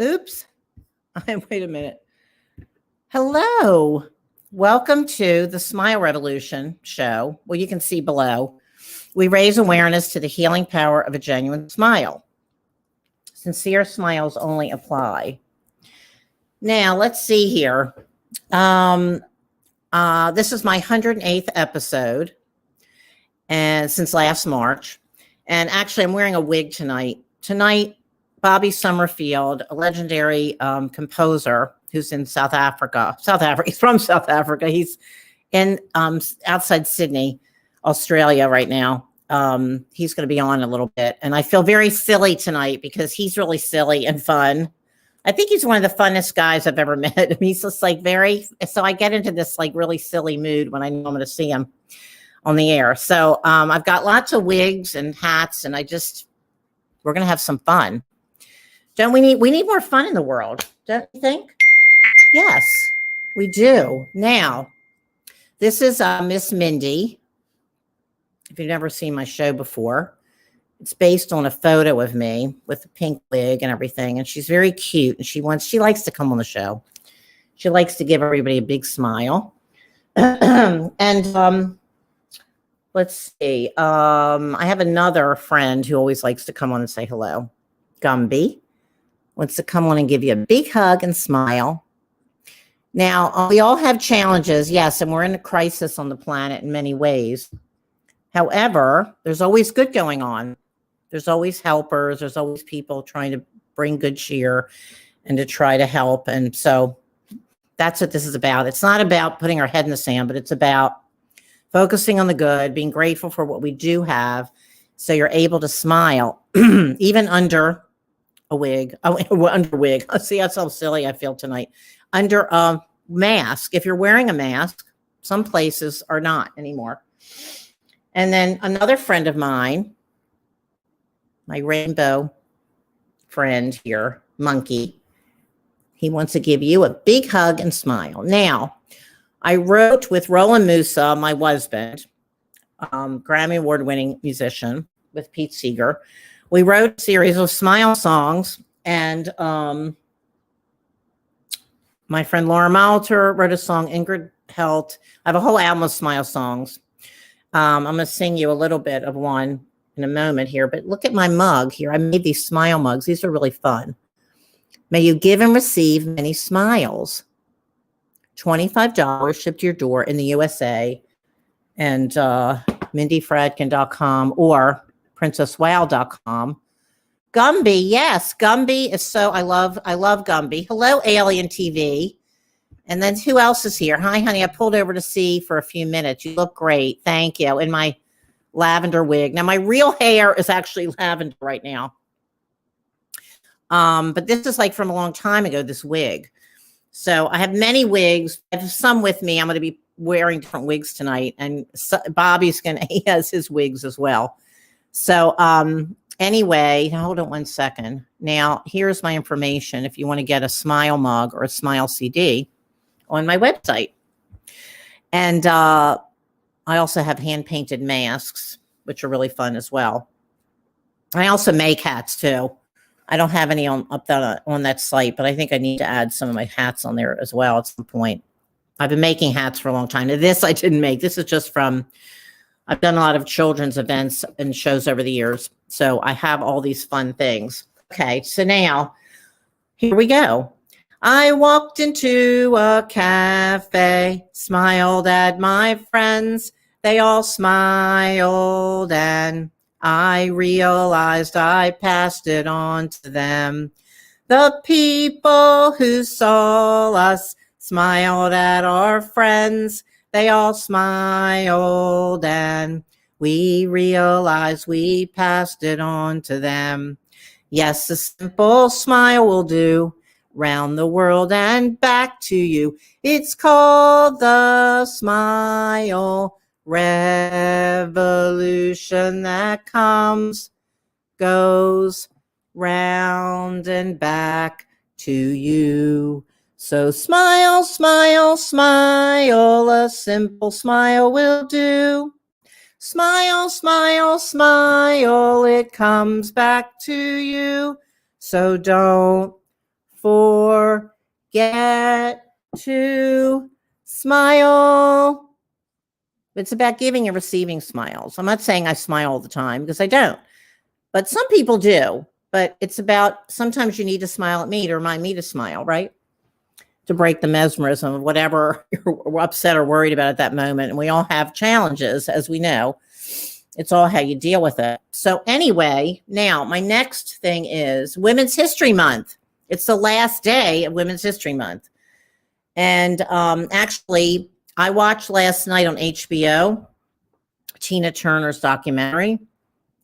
Oops. Wait a minute. Hello. Welcome to the Smile Revolution show. Well, you can see below. We raise awareness to the healing power of a genuine smile. Sincere smiles only apply. Now, let's see here. This is my 108th episode, and since last March. And actually, I'm wearing a wig tonight. Tonight, Bobby Summerfield, a legendary composer who's in South Africa. He's from South Africa. He's in outside Sydney, Australia right now. He's going to be on a little bit. And I feel very silly tonight because he's really silly and fun. I think he's one of the funnest guys I've ever met. I mean, he's just like so I get into this like really silly mood when I know I'm going to see him on the air. So I've got lots of wigs and hats, and we're going to have some fun. We need more fun in the world, don't you think? Yes, we do. Now, this is Miss Mindy. If you've never seen my show before, it's based on a photo of me with a pink wig and everything. And she's very cute. And she likes to come on the show. She likes to give everybody a big smile. And let's see. I have another friend who always likes to come on and say hello. Gumby wants to come on and give you a big hug and smile. Now, we all have challenges, yes, and we're in a crisis on the planet in many ways. However, there's always good going on. There's always helpers. There's always people trying to bring good cheer and to try to help. And so that's what this is about. It's not about putting our head in the sand, but it's about focusing on the good, being grateful for what we do have, so you're able to smile, even under a wig. Under a wig. See how so silly I feel tonight. Under a mask. If you're wearing a mask, some places are not anymore. And then another friend of mine, my rainbow friend here, Monkey, he wants to give you a big hug and smile. Now, I wrote with Roland Musa, my husband, Grammy Award-winning musician with Pete Seeger. We wrote a series of smile songs, and my friend Laura Molitor wrote a song, Ingrid Helt. I have a whole album of smile songs. I'm going to sing you a little bit of one in a moment here, but look at my mug here. I made these smile mugs. These are really fun. May you give and receive many smiles. $25 shipped to your door in the USA, and MindyFradkin.com or PrincessWow.com. Gumby, yes, Gumby is so, I love Gumby. Hello, Alien TV. And then who else is here? Hi, honey, I pulled over to see for a few minutes. You look great. Thank you. In my lavender wig. Now, my real hair is actually lavender right now. But this is like from a long time ago, this wig. So I have many wigs. I have some with me. I'm going to be wearing different wigs tonight. And Bobby's he has his wigs as well. So anyway, hold on one second. Now, here's my information. If you want to get a smile mug or a smile CD on my website. And I also have hand-painted masks, which are really fun as well. I also make hats too. I don't have any on that site, but I think I need to add some of my hats on there as well at some point. I've been making hats for a long time. Now, this I didn't make. This is just from, I've done a lot of children's events and shows over the years. So I have all these fun things. Okay, so now, here we go. I walked into a cafe, smiled at my friends. They all smiled, and I realized I passed it on to them. The people who saw us smiled at our friends. They all smiled, and we realized we passed it on to them. Yes, a simple smile will do, round the world and back to you. It's called the smile revolution that comes, goes round and back to you. So smile, smile, smile, a simple smile will do. Smile, smile, smile, it comes back to you. So don't forget to smile. It's about giving and receiving smiles. I'm not saying I smile all the time because I don't, but some people do. But it's about sometimes you need to smile at me to remind me to smile, right? To break the mesmerism of whatever you're upset or worried about at that moment. And we all have challenges, as we know. It's all how you deal with it. So anyway, now my next thing is Women's History Month. It's the last day of Women's History Month. And actually, I watched last night on HBO Tina Turner's documentary,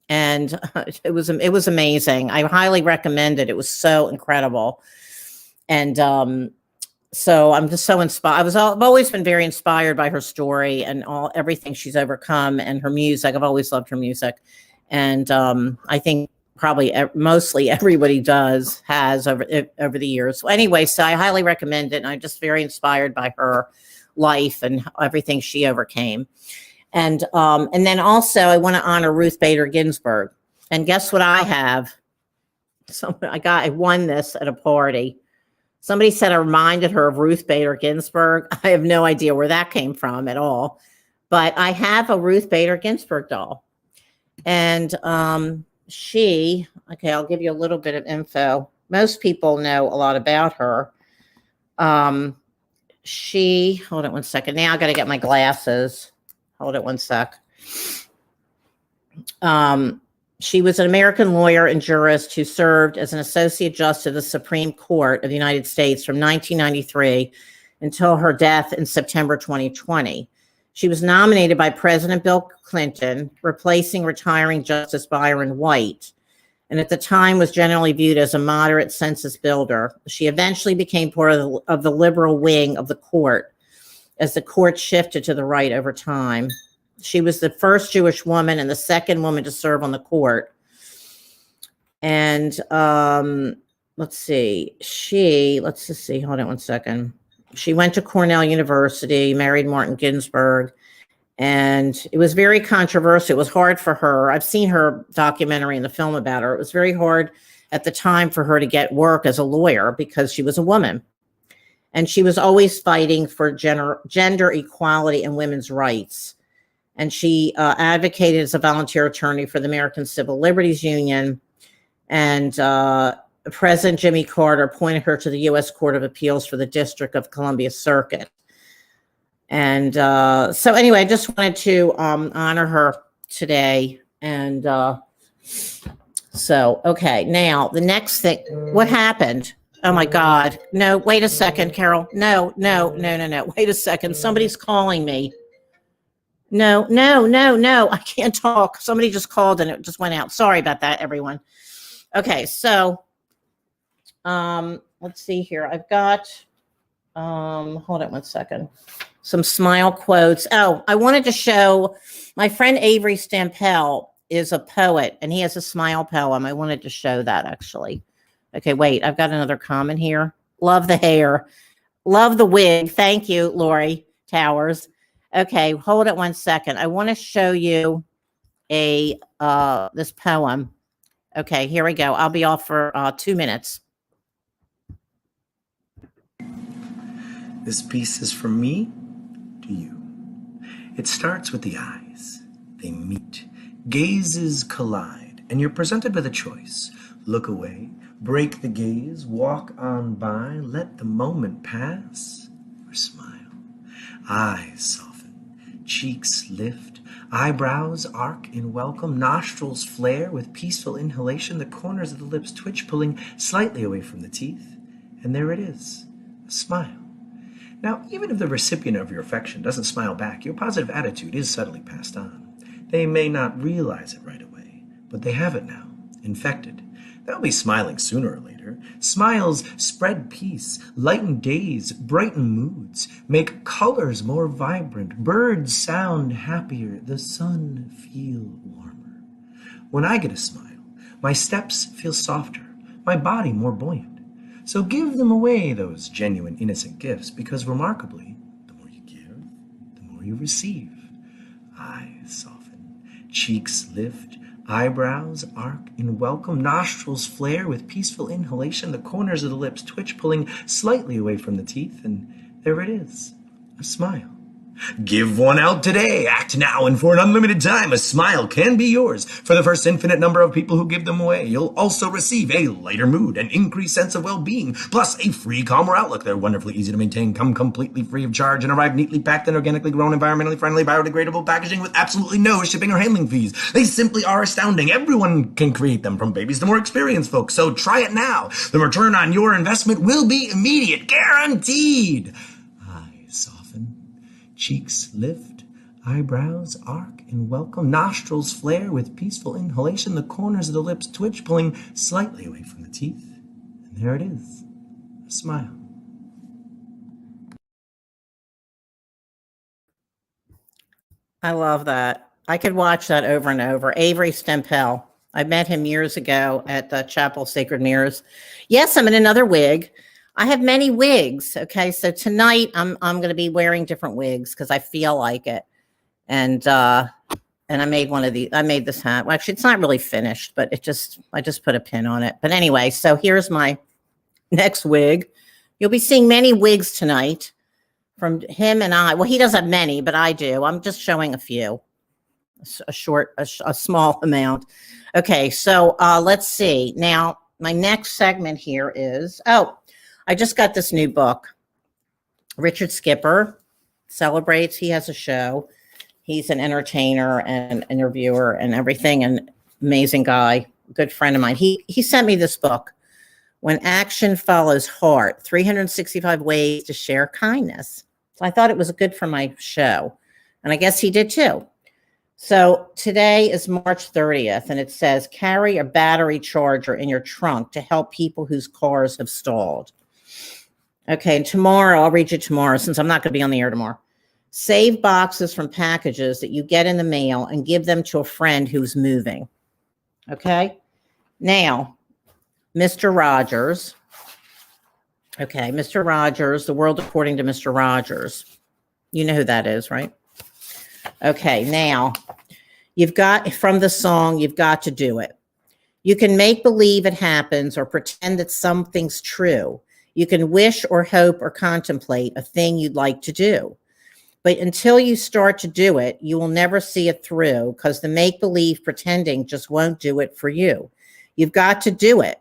and it was amazing. I highly recommend it. It was so incredible. And so I'm just so inspired. I've always been very inspired by her story and everything she's overcome and her music. I've always loved her music. And I think probably mostly everybody has over the years. So anyway, so I highly recommend it. And I'm just very inspired by her life and everything she overcame. And then also I want to honor Ruth Bader Ginsburg. And guess what I have? I won this at a party. Somebody said I reminded her of Ruth Bader Ginsburg. I have no idea where that came from at all. But I have a Ruth Bader Ginsburg doll. And I'll give you a little bit of info. Most people know a lot about her. Hold it one second. Now I got to get my glasses. Hold it one sec. She was an American lawyer and jurist who served as an associate justice of the Supreme Court of the United States from 1993 until her death in September 2020. She was nominated by President Bill Clinton, replacing retiring Justice Byron White, and at the time was generally viewed as a moderate census builder. She eventually became part of the liberal wing of the court as the court shifted to the right over time. She was the first Jewish woman and the second woman to serve on the court. And let's see. Hold on one second. She went to Cornell University, married Martin Ginsburg, and it was very controversial. It was hard for her. I've seen her documentary and the film about her. It was very hard at the time for her to get work as a lawyer because she was a woman. And she was always fighting for gender equality and women's rights. And she advocated as a volunteer attorney for the American Civil Liberties Union. And President Jimmy Carter appointed her to the U.S. Court of Appeals for the District of Columbia Circuit. And so anyway, I just wanted to honor her today. And okay, now the next thing, what happened? Oh my God. No, wait a second, Carol. No. Wait a second. Somebody's calling me. No. I can't talk. Somebody just called and it just went out. Sorry about that, everyone. Okay, so let's see here. I've got, hold on one second. Some smile quotes. Oh, I wanted to show my friend Avery Stampel is a poet and he has a smile poem. I wanted to show that actually. Okay, wait, I've got another comment here. Love the hair. Love the wig. Thank you, Lori Towers. Okay, hold it one second. I want to show you this poem. Okay, here we go. I'll be off for 2 minutes. This piece is from me to you. It starts with the eyes. They meet. Gazes collide, and you're presented with a choice. Look away, break the gaze, walk on by, let the moment pass, or smile. Eyes soften, cheeks lift, eyebrows arc in welcome, nostrils flare with peaceful inhalation, the corners of the lips twitch, pulling slightly away from the teeth, and there it is, a smile. Now, even if the recipient of your affection doesn't smile back, your positive attitude is subtly passed on. They may not realize it right away, but they have it now, infected. They'll be smiling sooner or later. Smiles spread peace, lighten days, brighten moods, make colors more vibrant, birds sound happier, the sun feel warmer. When I get a smile, my steps feel softer, my body more buoyant. So give them away, those genuine, innocent gifts, because remarkably, the more you give, the more you receive. Eyes soften, cheeks lift, Eyebrows arc in welcome, nostrils flare with peaceful inhalation, the corners of the lips twitch, pulling slightly away from the teeth, and there it is, a smile. Give one out today. Act now, and for an unlimited time, a smile can be yours. For the first infinite number of people who give them away, you'll also receive a lighter mood, an increased sense of well-being, plus a free, calmer outlook. They're wonderfully easy to maintain, come completely free of charge, and arrive neatly packed in organically grown, environmentally friendly, biodegradable packaging with absolutely no shipping or handling fees. They simply are astounding. Everyone can create them, from babies to more experienced folks. So try it now. The return on your investment will be immediate, guaranteed. Soften, cheeks lift, eyebrows arc in welcome, nostrils flare with peaceful inhalation, the corners of the lips twitch, pulling slightly away from the teeth, and there it is, a smile. I love that. I could watch that over and over. Avery Stempel. I met him years ago at the Chapel Sacred Mirrors. Yes, I'm in another wig. I have many wigs. Okay, so tonight I'm going to be wearing different wigs because I feel like it, and I made one of these. I made this hat. Well, actually, it's not really finished, but I just put a pin on it. But anyway, so here's my next wig. You'll be seeing many wigs tonight from him and I. Well, he doesn't have many, but I do. I'm just showing a few, a small amount. Okay, so let's see. Now, my next segment here is I just got this new book. Richard Skipper celebrates. He has a show. He's an entertainer and interviewer and everything, and amazing guy, good friend of mine. He sent me this book, When Action Follows Heart, 365 Ways to Share Kindness. So I thought it was good for my show, and I guess he did too. So today is March 30th, and it says, carry a battery charger in your trunk to help people whose cars have stalled. Okay, and tomorrow, I'll read you tomorrow since I'm not going to be on the air tomorrow. Save boxes from packages that you get in the mail and give them to a friend who's moving. Okay, now, Mr. Rogers. Okay, Mr. Rogers, The World According to Mr. Rogers. You know who that is, right? Okay, now, you've got, from the song, You've Got to Do It. You can make believe it happens or pretend that something's true. You can wish or hope or contemplate a thing you'd like to do. But until you start to do it, you will never see it through because the make-believe pretending just won't do it for you. You've got to do it.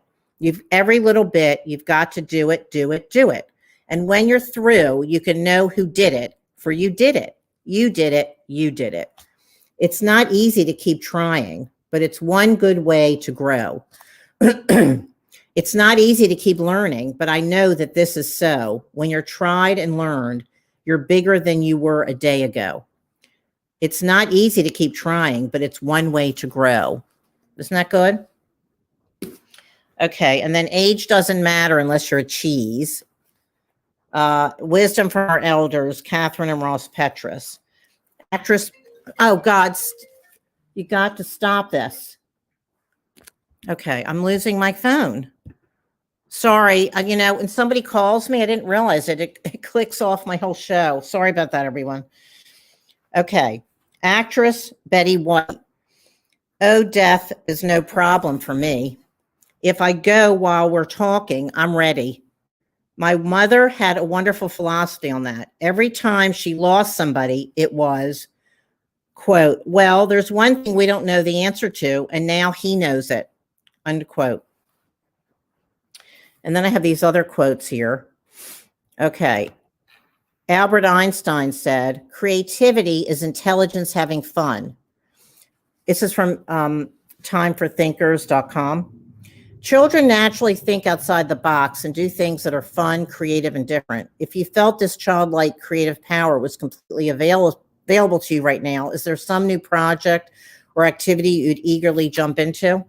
Every little bit, you've got to do it, do it, do it. And when you're through, you can know who did it, for you did it. You did it, you did it. It's not easy to keep trying, but it's one good way to grow. It's not easy to keep learning, but I know that this is so. When you're tried and learned, you're bigger than you were a day ago. It's not easy to keep trying, but it's one way to grow. Isn't that good? Okay, and then age doesn't matter unless you're a cheese. Wisdom from our elders, Catherine and Ross Petras. Actress, oh God, you got to stop this. Okay, I'm losing my phone. Sorry, when somebody calls me, I didn't realize it. It clicks off my whole show. Sorry about that, everyone. Okay, actress Betty White. Oh, death is no problem for me. If I go while we're talking, I'm ready. My mother had a wonderful philosophy on that. Every time she lost somebody, it was, quote, well, there's one thing we don't know the answer to, and now he knows it, unquote. And then I have these other quotes here. Okay. Albert Einstein said, creativity is intelligence having fun. This is from timeforthinkers.com. Children naturally think outside the box and do things that are fun, creative, and different. If you felt this childlike creative power was completely available to you right now, is there some new project or activity you'd eagerly jump into?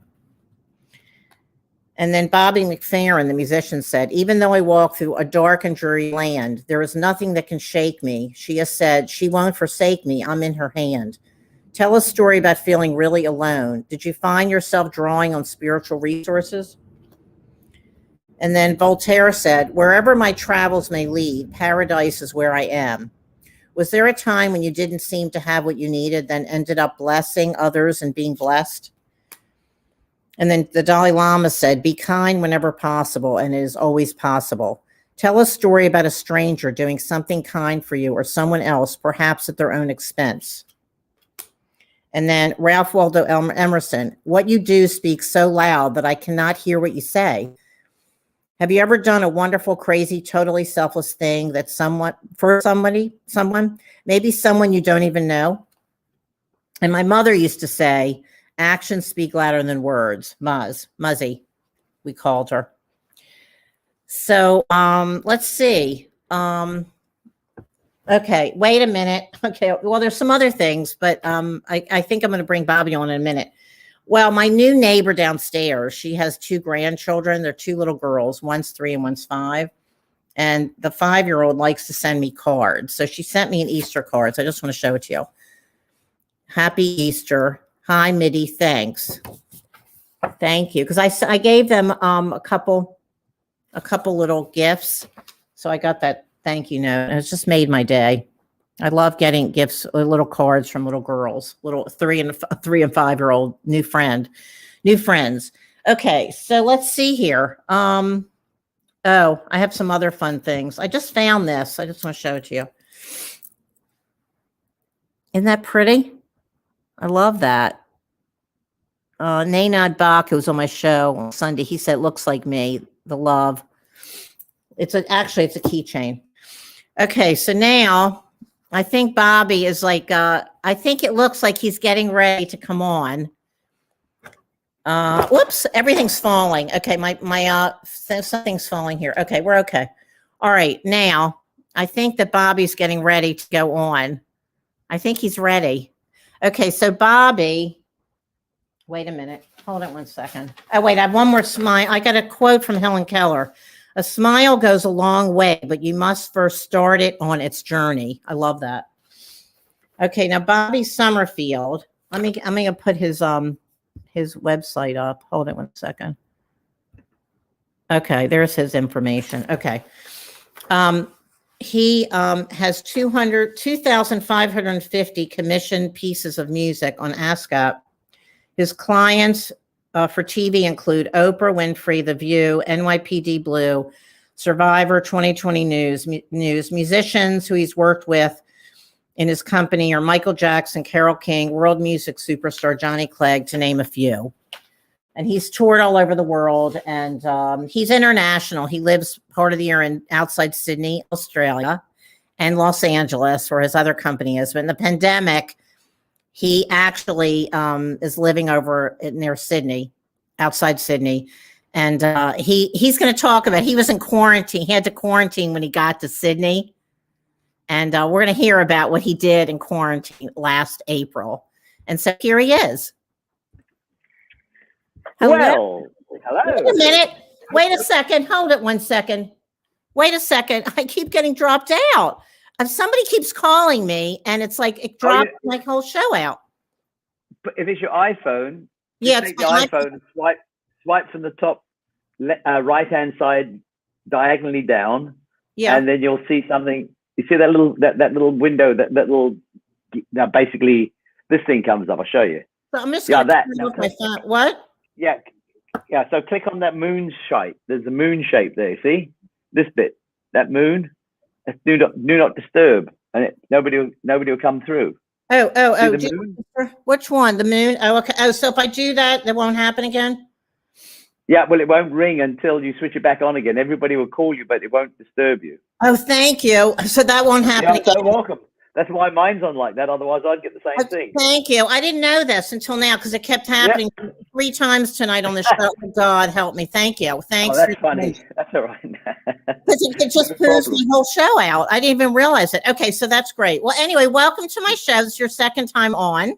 And then Bobby McFerrin, the musician, said, even though I walk through a dark and dreary land, there is nothing that can shake me. She has said, she won't forsake me. I'm in her hand. Tell a story about feeling really alone. Did you find yourself drawing on spiritual resources? And then Voltaire said, wherever my travels may lead, paradise is where I am. Was there a time when you didn't seem to have what you needed, then ended up blessing others and being blessed? And then the Dalai Lama said, be kind whenever possible, and it is always possible. Tell a story about a stranger doing something kind for you or someone else, perhaps at their own expense. And then Ralph Waldo Emerson, what you do speaks so loud that I cannot hear what you say. Have you ever done a wonderful, crazy, totally selfless thing that someone, maybe someone you don't even know? And my mother used to say, actions speak louder than words. Muzzy, we called her. So let's see. Okay, wait a minute. Okay, well, there's some other things, but I think I'm going to bring Bobby on in a minute. Well, my new neighbor downstairs, she has 2 grandchildren. They're 2 little girls. One's 3 and one's 5. And the 5-year-old likes to send me cards. So she sent me an Easter card. So I just want to show it to you. Happy Easter. Hi, Mindy. Thanks. Thank you. Because I gave them a couple little gifts. So I got that thank you note. And it's just made my day. I love getting gifts, little cards from little girls, little 3 and 5-year-old new friends. Okay, so let's see here. Oh, I have some other fun things. I just found this. I just want to show it to you. Isn't that pretty? I love that. Naynad Bach, who was on my show on Sunday, he said, looks like me, the love. Actually, it's a keychain. Okay, so now I think Bobby is like, I think it looks like he's getting ready to come on. Whoops, everything's falling. Okay, something's falling here. Okay, we're okay. All right, now I think that Bobby's getting ready to go on. I think he's ready. Okay, so Bobby, wait a minute. Hold it 1 second. Oh, wait, I have one more smile. I got a quote from Helen Keller. A smile goes a long way, but you must first start it on its journey. I love that. Okay, now Bobby Summerfield. I'm gonna put his website up. Hold it 1 second. Okay, there's his information. Okay. He has 2,550 commissioned pieces of music on Ascap. His clients for TV include Oprah Winfrey, The View, NYPD Blue, Survivor, 2020 News. Musicians who he's worked with in his company are Michael Jackson, Carole King, world music superstar Johnny Clegg, to name a few. And he's toured all over the world, and he's international. He lives part of the year outside Sydney, Australia, and Los Angeles, where his other company is. But in the pandemic, he actually is living over near Sydney, outside Sydney. And he's going to talk about, he was in quarantine. He had to quarantine when he got to Sydney. And we're going to hear about what he did in quarantine last April. And so here he is. Hello. Well, hello. Wait a minute. Wait a second. Hold it 1 second. Wait a second. I keep getting dropped out. Somebody keeps calling me, and it's like it dropped my whole show out. But if it's your iPhone, take the iPhone and swipe from the top right-hand side diagonally down, and then you'll see something. You see that little window, that little. Now, basically, this thing comes up. I'll show you. So I'm just going to look my phone. What? Yeah. So click on that moon shape. There's a moon shape there. See this bit? That moon. Do not disturb, and nobody will come through. Oh! Which one? The moon? Oh, okay. Oh, so if I do that, that won't happen again? Yeah. Well, it won't ring until you switch it back on again. Everybody will call you, but it won't disturb you. Oh, thank you. So that won't happen again. You're so welcome. That's why mine's on like that. Otherwise, I'd get the same thing. Thank you. I didn't know this until now because it kept happening 3 times tonight on the show. God help me. Thank you. Thanks. Oh, that's funny. That's all right. Because it just pulls the whole show out. I didn't even realize it. Okay, so that's great. Well, anyway, welcome to my show. It's your second time on.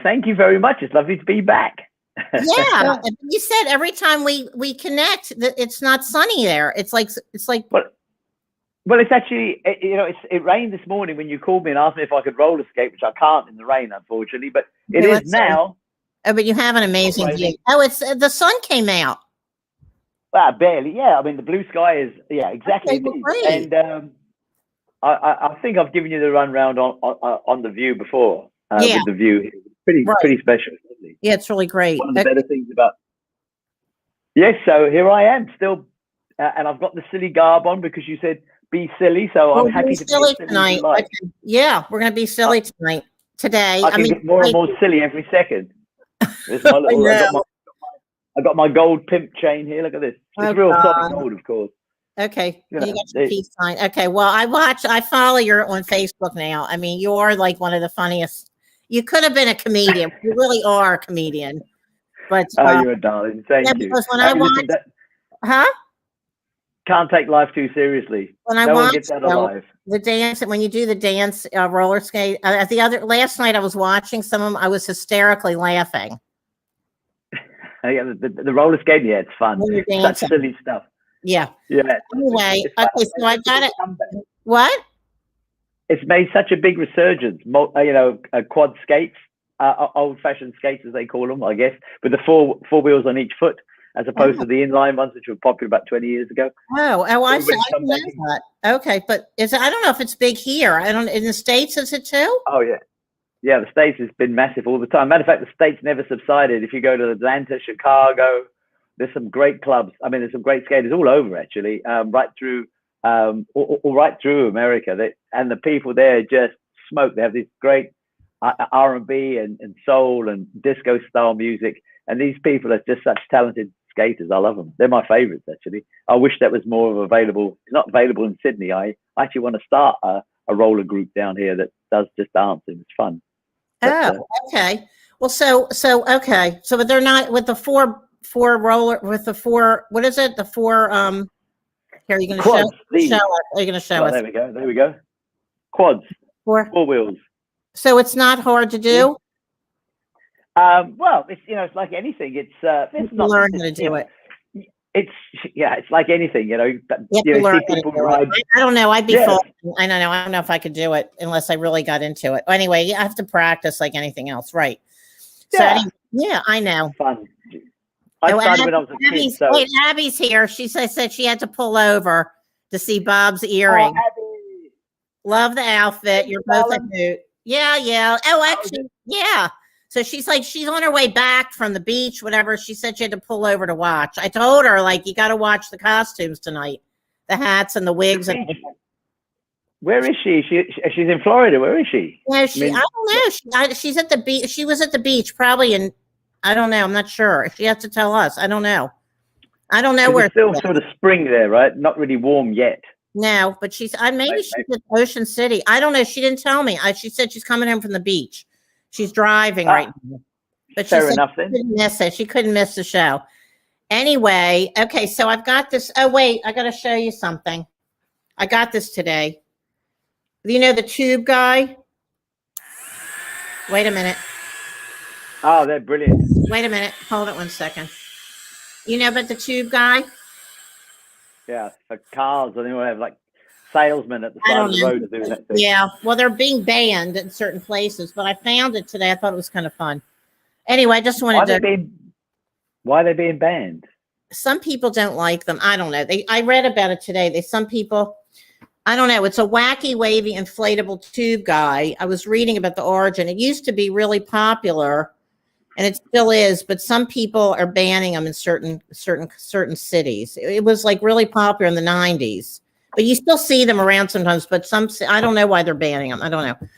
Thank you very much. It's lovely to be back. Yeah. You said every time we connect that it's not sunny there. It's like. Well, it's actually, it rained this morning when you called me and asked me if I could roller skate, which I can't in the rain, unfortunately, but it is now. Oh, but you have an amazing view. Oh, the sun came out. Well, barely. Yeah. I mean, the blue sky is, exactly. Okay, great. And I think I've given you the run round on the view before. With the view. Pretty special. Isn't it? Yeah, it's really great. One of the better things about Yes, so here I am still, and I've got the silly garb on because you said be silly, so I'm happy to be silly tonight. Like. Okay. Yeah, we're going to be silly tonight. Today, I can get more and more silly every second. This is my little. I got my gold pimp chain here. Look at this. It's real solid gold, of course. Okay, you got your peace sign. Okay, well, I follow you on Facebook now. I mean, you're like one of the funniest. You could have been a comedian. You really are a comedian. But you're a darling. Thank you. Because when I watch, can't take life too seriously. When I watch the dance, when you do the dance roller skate, last night I was watching some of them. I was hysterically laughing. The roller skate, yeah, it's fun. Such silly stuff. Yeah. Yeah. Anyway, okay, so I got it. What? It's made such a big resurgence. Quad skates, old-fashioned skates as they call them, I guess, with the four wheels on each foot, as opposed to the inline ones, which were popular about 20 years ago. I see. I know that. Okay, but I don't know if it's big here. In the States, is it too? Oh yeah. Yeah, the States has been massive all the time. Matter of fact, the States never subsided. If you go to Atlanta, Chicago, there's some great clubs. I mean, there's some great skaters all over, actually, right through right through America. And the people there just smoke. They have this great R&B and soul and disco style music. And these people are just such talented skaters. I love them. They're my favorites, actually. I wish that was more available. It's not available in Sydney. I actually want to start a roller group down here that does just dancing. It's fun. Okay. Well, okay. So, but they're not with the four roller with the four. What is it? The four. Here, are you going to show us? Are you going to show us? There we go. Quads. Four wheels. So it's not hard to do. Well, it's like anything. It's not learn how to do it. It's like anything. You see people ride. I don't know. I'd be full. I don't know. I don't know if I could do it unless I really got into it. Anyway, I have to practice like anything else, right? Yeah. So I know. Fun. I started when I was a kid. So. Wait, Abby's here. She said she had to pull over to see Bob's earring. Oh, Abby. Love the outfit. You're both a hoot. Yeah. Oh, actually, yeah. So she's on her way back from the beach, whatever. She said she had to pull over to watch. I told her, you got to watch the costumes tonight, the hats and the wigs. Where is she? She's in Florida. Where is she? Yeah, I don't know. She's at the beach. She was at the beach, probably I don't know. I'm not sure. She has to tell us. I don't know. I don't know where. It's still sort of spring there, right? Not really warm yet. No, but she's she's at Ocean City. I don't know. She didn't tell me. She said she's coming home from the beach. She's driving right now. But fair enough then. She couldn't miss it. She couldn't miss the show. Anyway, okay, so I've got this. Oh, wait, I got to show you something. I got this today. You know the tube guy? Wait a minute. Oh, they're brilliant. Wait a minute. Hold it 1 second. You know about the tube guy? Yeah, for cars. I think we'll have salesmen at the side of the road doing that thing. Yeah, well, they're being banned in certain places, but I found it today. I thought it was kind of fun. Anyway, I just wanted why are they being banned? Some people don't like them. I don't know. I read about it today. Some people, I don't know. It's a wacky, wavy, inflatable tube guy. I was reading about the origin. It used to be really popular, and it still is, but some people are banning them in certain cities. It was really popular in the 90s. But you still see them around sometimes, but I don't know why they're banning them. I don't know.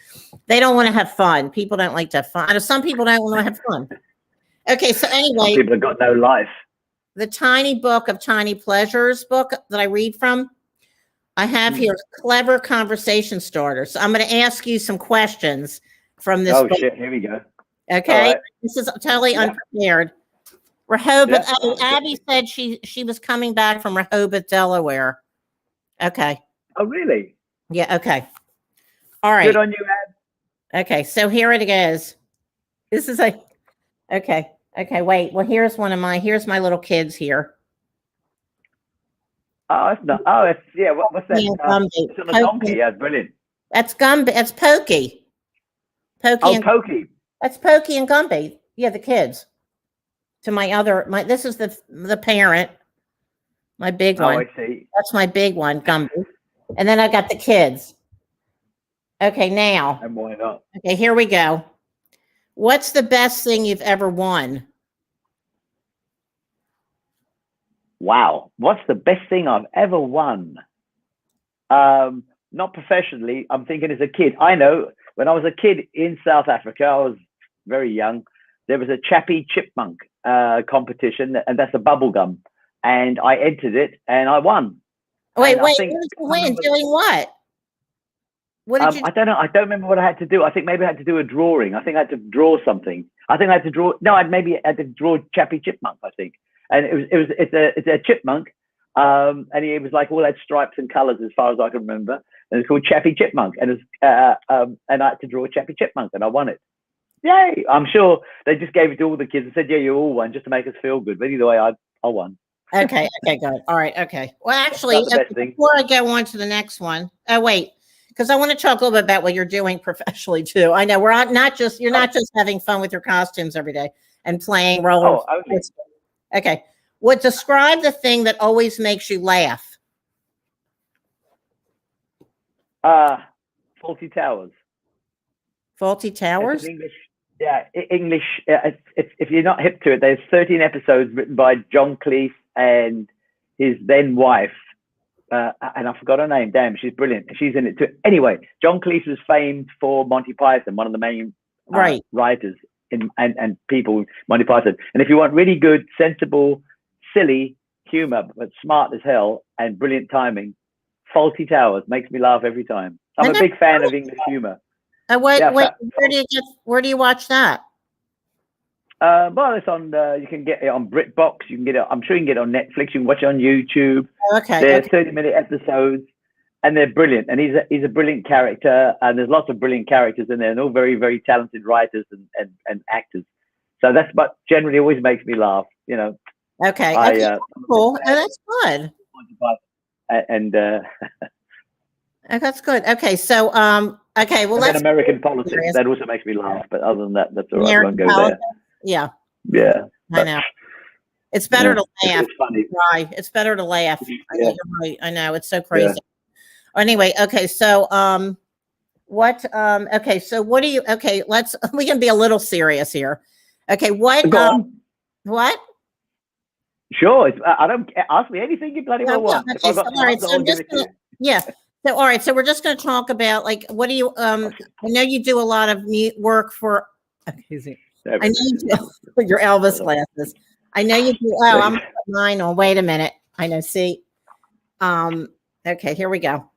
They don't want to have fun. People don't like to have fun. Some people don't want to have fun. Okay, so anyway. Some people have got no life. The Tiny Book of Tiny Pleasures book that I read from, I have here clever conversation starters. So I'm going to ask you some questions from this book. Oh, shit. Here we go. Okay. Right. This is totally unprepared. Rehoboth. Yeah. Oh, Abby said she was coming back from Rehoboth, Delaware. Okay. Oh, really? Yeah. Okay. All right. Good on you, Ab. Okay. So here it is. This is okay. Okay. Wait. Well, here's here's my little kids here. Oh, it's not. Oh, it's, yeah. What's that? It's on a donkey. Yeah, brilliant. That's Gumby. That's Pokey. Pokey. That's Pokey and Gumby. Yeah, the kids. To this is the parent. My big one. Oh, I see. That's my big one, Gumby. And then I got the kids. Okay, now. And why not? Okay, here we go. What's the best thing you've ever won? Wow, what's the best thing I've ever won? Not professionally. I'm thinking as a kid. I know when I was a kid in South Africa, I was very young. There was a Chappie Chipmunk competition, and that's a bubble gum. And I entered it, and I won. Wait, what did you win? Doing what? What did you? I don't know. I don't remember what I had to do. I think maybe I had to do a drawing. I think I had to draw something. I think I had to draw. No, I maybe had to draw Chappie Chipmunk. I think, and it's a chipmunk. And he was like all had stripes and colors as far as I can remember. And it's called Chappie Chipmunk. And and I had to draw a Chappie Chipmunk, and I won it. Yay! I'm sure they just gave it to all the kids and said, "Yeah, you all won," just to make us feel good. But either way, I won. Okay, good. All right, okay. Well, actually, before I go on to the next one, wait, because I want to talk a little bit about what you're doing professionally too. I know you're not just having fun with your costumes every day and playing role. Okay. What describe the thing that always makes you laugh? Faulty Towers. Faulty Towers? English. Yeah, English. If you're not hip to it, there's 13 episodes written by John Cleese and his then wife. And I forgot her name. Damn, she's brilliant. She's in it too. Anyway, John Cleese was famed for Monty Python, one of the main writers and people, Monty Python. And if you want really good, sensible, silly humor, but smart as hell and brilliant timing, Faulty Towers makes me laugh every time. I'm a big fan of English humor. Where do you watch that? Well, it's on. You can get it on BritBox. You can get it. I'm sure you can get it on Netflix. You can watch it on YouTube. Okay. They're 30-minute episodes, and they're brilliant. And he's a brilliant character. And there's lots of brilliant characters in there, and all very, very talented writers and actors. So that's what generally always makes me laugh. You know. Okay. Cool. That's good. And that's good. Okay. So okay. Well, that's American politics. That also makes me laugh. But other than that, that's all right. I won't go there. Yeah. Yeah. I know. It's better to laugh. It's funny. Right. It's better to laugh. You're right. I know. It's so crazy. Yeah. Anyway, okay. So okay, so what do you we can be a little serious here. Okay, what what? Sure. I don't ask me anything you bloody well want. Okay, so all right, so we're just gonna talk about like what do you I know you do a lot of work for I know you do your Elvis glasses. I know you do. Oh, I'm mine on. Wait a minute. I know. See. Okay, here we go.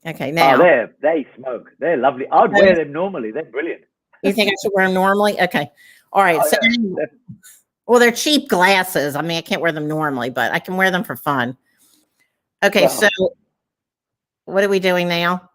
Okay, now. Oh, they smoke. They're lovely. I'd wear them normally. They're brilliant. You think I should wear them normally? Okay. All right. Well, they're cheap glasses. I mean, I can't wear them normally, but I can wear them for fun. Okay, so what are we doing now?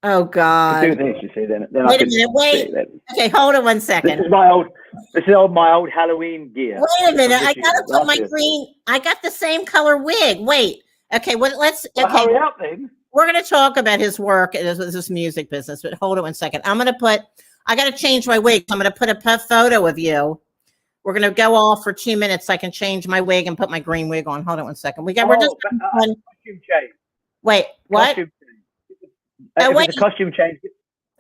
Oh God! Do this, you see, then wait a minute. Wait. Okay, hold on 1 second. This is my old Halloween gear. Wait a minute. I gotta put my green. I got the same color wig. Wait. Okay. Well, let's. Okay. Well, hurry up, then. We're gonna talk about his work and this music business, but hold on 1 second. I gotta change my wig. I'm gonna put a photo of you. We're gonna go off for 2 minutes. So I can change my wig and put my green wig on. Hold on 1 second. We're just costume change. Wait. What? Wait. It's a costume change.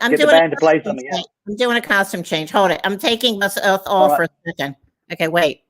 I'm doing the band to play something else. I'm doing a costume change. Hold it. I'm taking this off for a second. Okay, wait.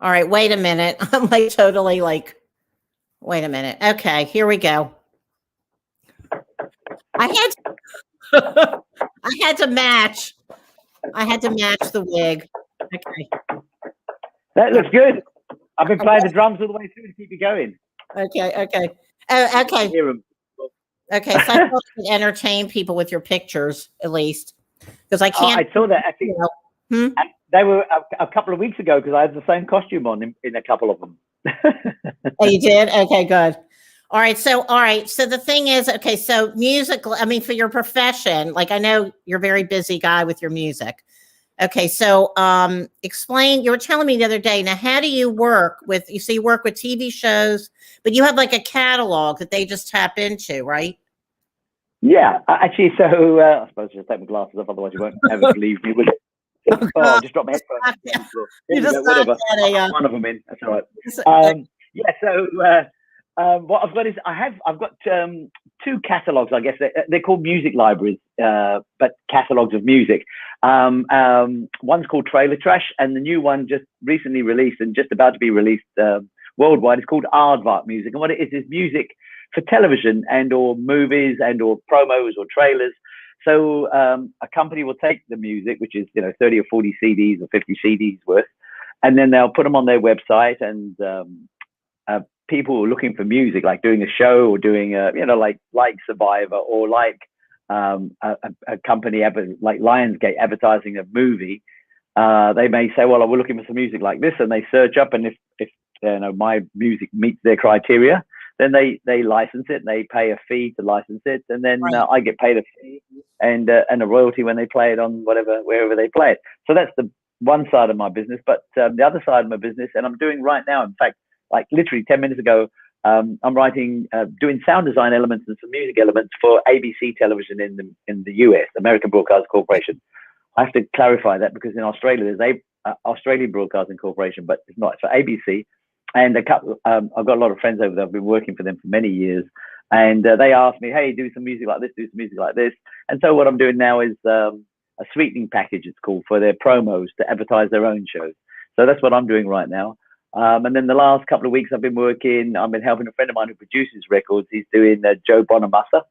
All right, wait a minute. I'm like totally like Wait a minute. Okay, here we go. I had to match. I had to match the wig. Okay. That looks good. I've been playing the drums all the way through to keep you going. Okay. Oh, okay. Hear 'em. Okay, so I thought you could entertain people with your pictures, at least. Because I can't. I saw that, actually. They were a couple of weeks ago, because I had the same costume on in a couple of them. Oh, you did? Okay, good. All right. So the thing is, okay, so musical, I mean, for your profession, like I know you're a very busy guy with your music. Okay, so explain, you were telling me the other day, now how do you work with, you work with TV shows, but you have like a catalog that they just tap into, right? Yeah, actually, so I suppose I'll just take my glasses off, otherwise you won't ever believe me, will it? I just dropped my headphones. Whatever. One of them in. That's all right. Yeah. So what I've got is I've got two catalogs. I guess they're called music libraries, but catalogs of music. One's called Trailer Trash, and the new one just recently released and just about to be released worldwide is called Aardvark Music. And what it is music for television and or movies and or promos or trailers. So a company will take the music, which is 30 or 40 CDs or 50 CDs worth, and then they'll put them on their website. And people who are looking for music, like doing a show or doing like Survivor or like a company like Lionsgate advertising a movie, they may say, well, we're looking for some music like this, and they search up, and if my music meets their criteria, then they license it, and they pay a fee to license it, and then I get paid a fee and a royalty when they play it on wherever they play it. So that's the one side of my business. But the other side of my business, and I'm doing right now, in fact, like literally 10 minutes ago, I'm writing, doing sound design elements and some music elements for ABC television in the US, American Broadcasting Corporation. I have to clarify that, because in Australia there's Australian Broadcasting Corporation, but it's not. It's for ABC. And I've got a lot of friends over there. I've been working for them for many years, and they asked me, "Hey, do some music like this, do some music like this." And so what I'm doing now is a sweetening package, it's called, for their promos to advertise their own shows. So that's what I'm doing right now. And then the last couple of weeks I've been helping a friend of mine who produces records. He's doing Joe Bonamassa,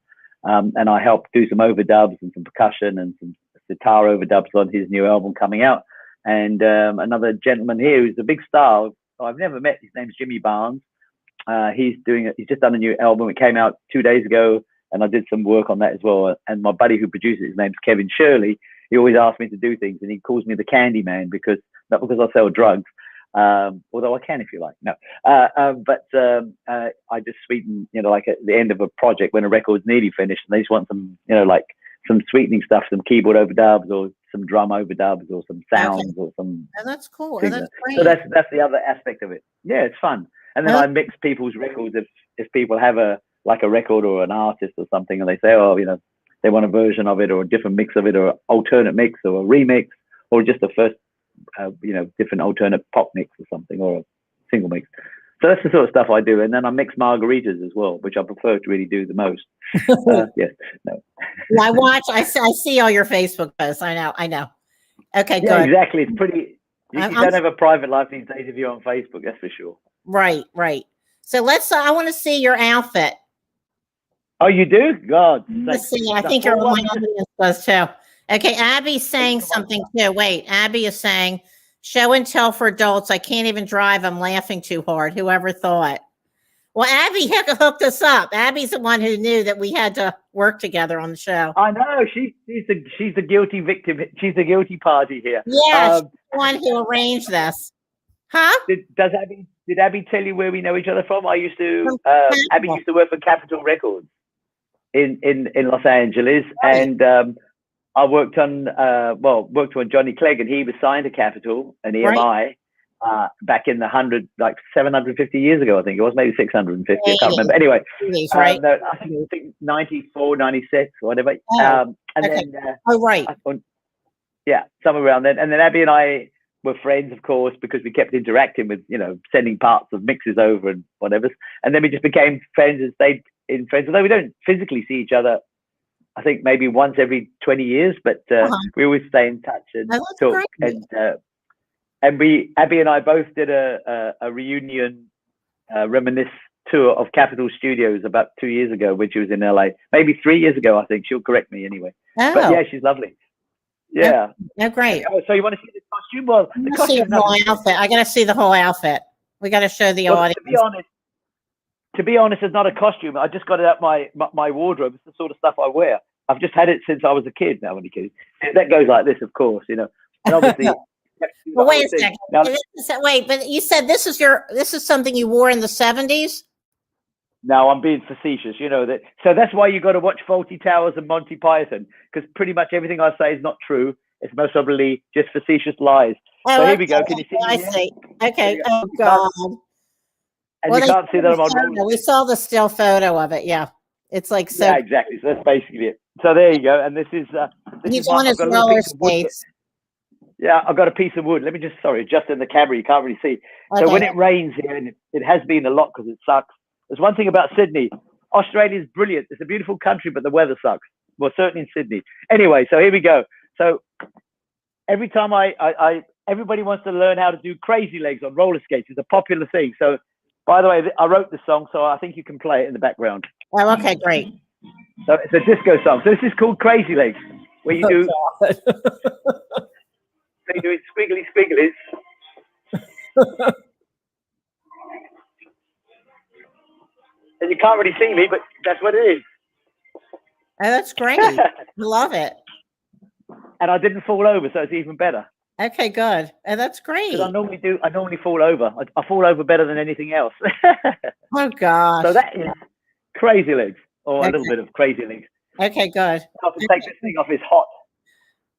and I help do some overdubs and some percussion and some guitar overdubs on his new album coming out. And another gentleman here who's a big star I've never met. His name's Jimmy Barnes. He's just done a new album. It came out 2 days ago, and I did some work on that as well. And my buddy who produces it, his name's Kevin Shirley. He always asks me to do things, and he calls me the Candy Man, not because I sell drugs, although I can if you like. No, but I just sweeten, like at the end of a project when a record's nearly finished, and they just want some, like some sweetening stuff, some keyboard overdubs or some drum overdubs or some sounds or some. Oh, that's cool. Oh, that's great. So that's the other aspect of it. Yeah, it's fun. And then I mix people's records if people have a record or an artist or something, and they say, they want a version of it or a different mix of it or an alternate mix or a remix or just a first, different alternate pop mix or something or a single mix. So that's the sort of stuff I do. And then I mix margaritas as well, which I prefer to really do the most. Yes. No. I see all your Facebook posts. I know. Okay, yeah, good. Exactly. It's pretty, you don't have a private life these days if you're on Facebook, that's for sure. Right. So I want to see your outfit. Oh, you do? God. Let's see. I think your audience does too. Okay, Abby's saying something too. Wait, Abby is saying, show and tell for adults. I can't even drive. I'm laughing too hard. Whoever thought? Well, Abby hooked us up. Abby's the one who knew that we had to work together on the show. I know. She's the guilty victim. She's the guilty party here. Yeah, she's the one who arranged this. Huh? Did Abby tell you where we know each other from? Abby used to work for Capitol Records in Los Angeles, right. And I worked on Johnny Clegg, and he was signed to Capitol and EMI. Right. Back in the 750 years ago, I think it was, maybe 650. I can't remember. Anyway, right. I think 94, 96, or whatever. Oh, and okay. then, right. Yeah, somewhere around then. And then Abby and I were friends, of course, because we kept interacting with, sending parts of mixes over and whatever. And then we just became friends and stayed in friends. Although we don't physically see each other, I think maybe once every 20 years, but we always stay in touch and talk. Great. And Abby and I both did a reunion, reminisce tour of Capitol Studios about 2 years ago when she was in LA. Maybe 3 years ago, I think. She'll correct me anyway. Oh. But yeah, she's lovely. Yeah. Oh, great. So you want to see the costume? Well, the costume. The whole outfit. I got to see the whole outfit. We got to show the audience. To be honest, it's not a costume. I just got it out my wardrobe. It's the sort of stuff I wear. I've just had it since I was a kid. Now, when you're kidding, that goes like this, of course. And obviously. Well, wait a second. Now, wait, but you said this is something you wore in the 70s? No, I'm being facetious. That. So that's why you got to watch Faulty Towers and Monty Python, because pretty much everything I say is not true. It's most probably just facetious lies. Oh, so here we go. Can you see? I see. Okay. Oh God. And you can't see that I'm on. We saw the still photo of it. Yeah, it's like so. Yeah, exactly. So that's basically it. So there you go. And this is. He's on his roller skates. Yeah, I've got a piece of wood. Let me just in the camera, you can't really see. Okay. So when it rains here, and it has been a lot because it sucks. There's one thing about Sydney. Australia is brilliant. It's a beautiful country, but the weather sucks. Well, certainly in Sydney. Anyway, so here we go. So every time everybody wants to learn how to do crazy legs on roller skates. It's a popular thing. So, by the way, I wrote the song, so I think you can play it in the background. Oh, okay, great. So it's a disco song. So this is called Crazy Legs, where you do... So you're doing squiggly squigglies. And you can't really see me, but that's what it is. Oh, that's great. I love it. And I didn't fall over, so it's even better. Okay, good. And that's great. I normally fall over. I fall over better than anything else. Oh gosh. So that is Crazy Legs, or a little bit of Crazy Legs. Okay, good. I can take this thing off. It's hot.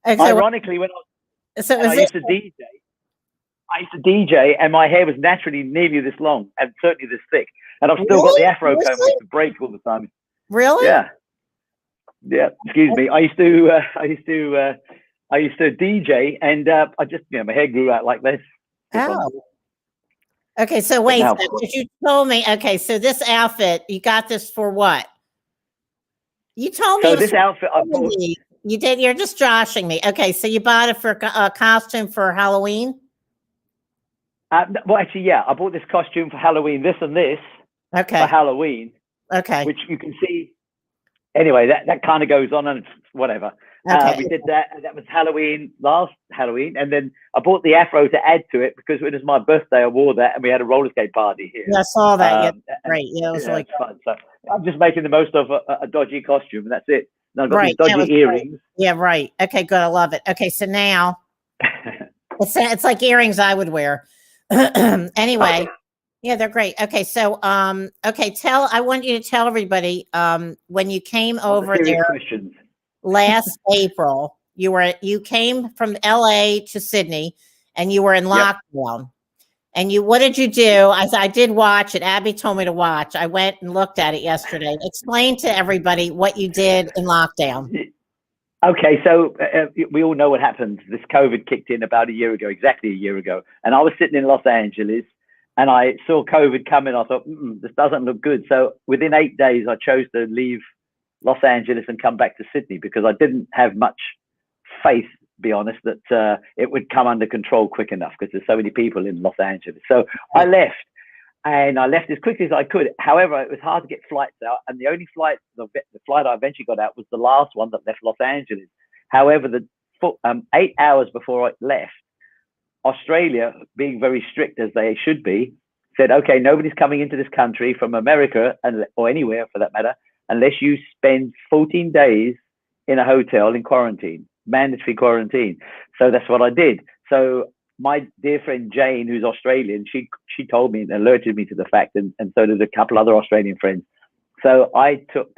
Okay, ironically, when I used to DJ, and my hair was naturally nearly this long and certainly this thick, and I've still got the afro comb with the break all the time. Really? Yeah. Yeah. Excuse me. I used to DJ, and I just my hair grew out like this. Oh. Okay. So wait, you told me. Okay, so this outfit, you got this for what? You told me. So this outfit I bought. You did. You're just joshing me. Okay, so you bought it for a costume for Halloween. Well, actually, yeah, I bought this costume for Halloween. This and this. Okay. For Halloween. Okay. Which you can see. Anyway, that kind of goes on, and it's whatever. Okay. We did that. That was last Halloween, and then I bought the afro to add to it because it was my birthday. I wore that, and we had a roller skate party here. Yeah, I saw that. Yeah, great. Yeah, it was really fun. So I'm just making the most of a dodgy costume, and that's it. And I've got these dodgy earrings. Great. Yeah, right. Okay, good. I love it. Okay, so now it's like earrings I would wear. Anyway, yeah, they're great. Okay, so I want you to tell everybody when you came over there last April, you came from LA to Sydney and you were in lockdown. And what did you do? I did watch it. Abby told me to watch. I went and looked at it yesterday. Explain to everybody what you did in lockdown. Okay, so we all know what happened. This COVID kicked in about exactly a year ago. And I was sitting in Los Angeles and I saw COVID coming. I thought, this doesn't look good. So within 8 days, I chose to leave Los Angeles and come back to Sydney because I didn't have much faith, to be honest, that it would come under control quick enough because there's so many people in Los Angeles. So I left. And I left as quickly as I could. However, it was hard to get flights out. And the only flight, the flight I eventually got out was the last one that left Los Angeles. However, 8 hours before I left, Australia, being very strict as they should be, said, okay, nobody's coming into this country from America or anywhere for that matter, unless you spend 14 days in a hotel in quarantine, mandatory quarantine. So that's what I did. So my dear friend Jane, who's Australian, she told me and alerted me to the fact, and so did a couple other Australian friends. So I took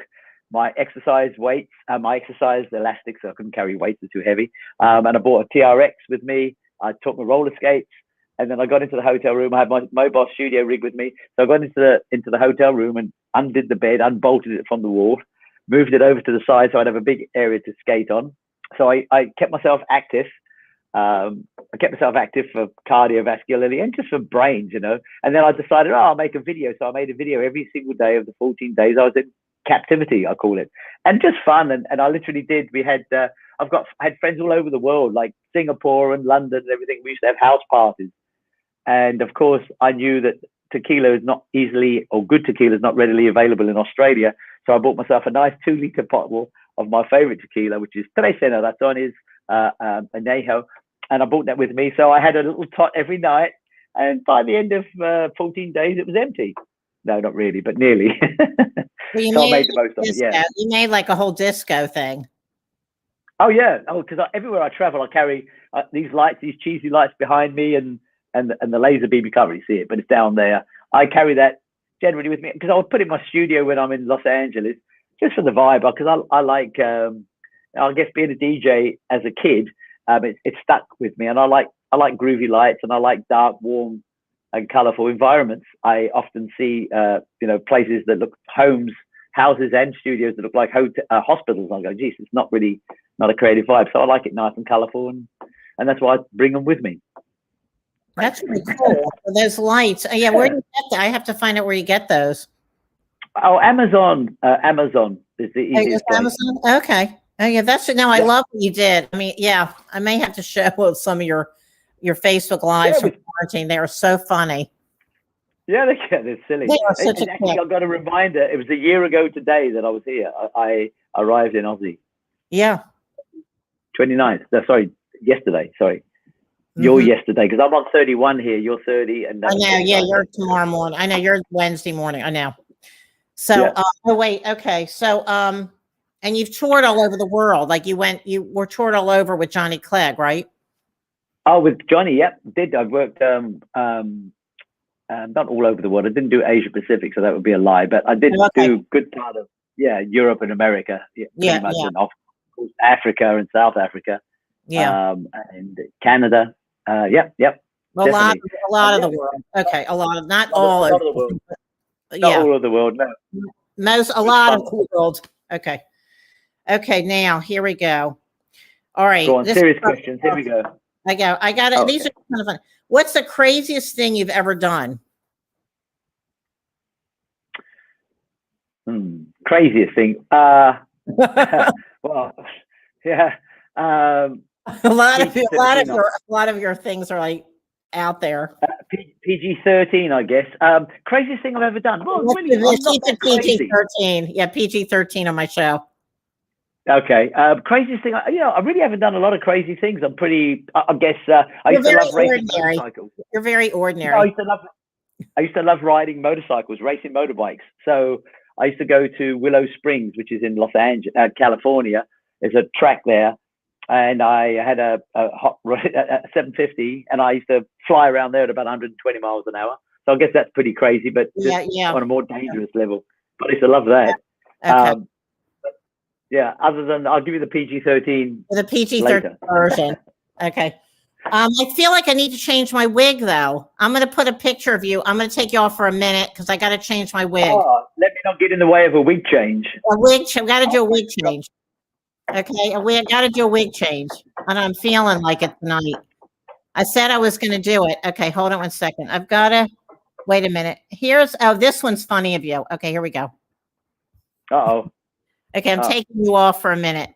my exercise weights, my exercise elastics, so I couldn't carry weights, they're too heavy. And I bought a TRX with me. I took my roller skates, and then I got into the hotel room. I had my mobile studio rig with me. So I got into the hotel room and undid the bed, unbolted it from the wall, moved it over to the side so I'd have a big area to skate on. So I kept myself active. I kept myself active for cardiovascularly and just for brains, and then I decided, I'll make a video. So I made a video every single day of the 14 days I was in captivity, I call it, and just fun. And I literally did. We had, I had friends all over the world, like Singapore and London and everything. We used to have house parties. And of course I knew that tequila is not easily, or good tequila is not readily available in Australia. So I bought myself a nice 2-liter bottle of my favorite tequila, which is Tres Generaciones Añejo. And I brought that with me. So I had a little tot every night. And by the end of 14 days, it was empty. No, not really, but nearly. Well, so I made the most of it, yeah. You made like a whole disco thing. Oh, yeah. Oh, because everywhere I travel, I carry these lights, these cheesy lights behind me and the laser beam. You can't really see it, but it's down there. I carry that generally with me because I would put it in my studio when I'm in Los Angeles, just for the vibe. Because I like, I guess, being a DJ as a kid, it stuck with me, and I like groovy lights, and I like dark, warm, and colorful environments. I often see, places that look houses and studios that look like hospitals. I go, geez, it's not a creative vibe. So I like it nice and colorful, and that's why I bring them with me. That's really cool. Those lights. Yeah, where do you get that? I have to find out where you get those. Oh, Amazon. Amazon is the easiest place. Amazon? Okay. Oh, yeah, I love what you did. I mean, yeah, I may have to show some of your Facebook Lives from quarantine. They are so funny. Yeah, they're silly. They are such actually, I got a reminder. It was a year ago today that I was here. I arrived in Aussie. Yeah. 29th. Sorry, yesterday. Sorry. You're yesterday, because I'm on 31 here. You're 30. And I know. Yeah, you're tomorrow morning. I know you're Wednesday morning. I know. So, wait. Okay. So, and you've toured all over the world. Like you were toured all over with Johnny Clegg, right? Oh, with Johnny. Yep. I worked, not all over the world. I didn't do Asia Pacific, so that would be a lie, but I did do a good part of, Europe and America. Yeah. Much, and of course, Africa and South Africa. Yeah. And Canada. Yep. A lot of the world. Okay, not all over the world. Not all of the world. No. A lot of the world. Okay. Now here we go. All right. Go on. Serious questions. Here we go. I got it. Okay. These are kind of fun. What's the craziest thing you've ever done? Craziest thing. Well, yeah. A lot of your things are like out there. PG-13, I guess. Craziest thing I've ever done. Well, really, PG-13. Yeah, PG-13 on my show. Okay. Craziest thing. I really haven't done a lot of crazy things. I'm pretty. I guess I used to love racing motorcycles. You're very ordinary. I used to love riding motorcycles, racing motorbikes. So I used to go to Willow Springs, which is in Los Angeles, California. There's a track there. And I had a 750, and I used to fly around there at about 120 miles an hour. So I guess that's pretty crazy, but on a more dangerous level. But I used to love that. Okay. Other than, I'll give you the PG-13. The PG-13 version. Okay. I feel like I need to change my wig, though. I'm going to put a picture of you. I'm going to take you off for a minute because I got to change my wig. Oh, let me not get in the way of a wig change. I've got to do a wig change. Okay, we got to do a wig change, and I'm feeling like it tonight. I said I was going to do it. Okay, hold on 1 second. I've got to wait a minute. This one's funny of you. Okay, here we go. Uh-oh. Okay, I'm taking you off for a minute.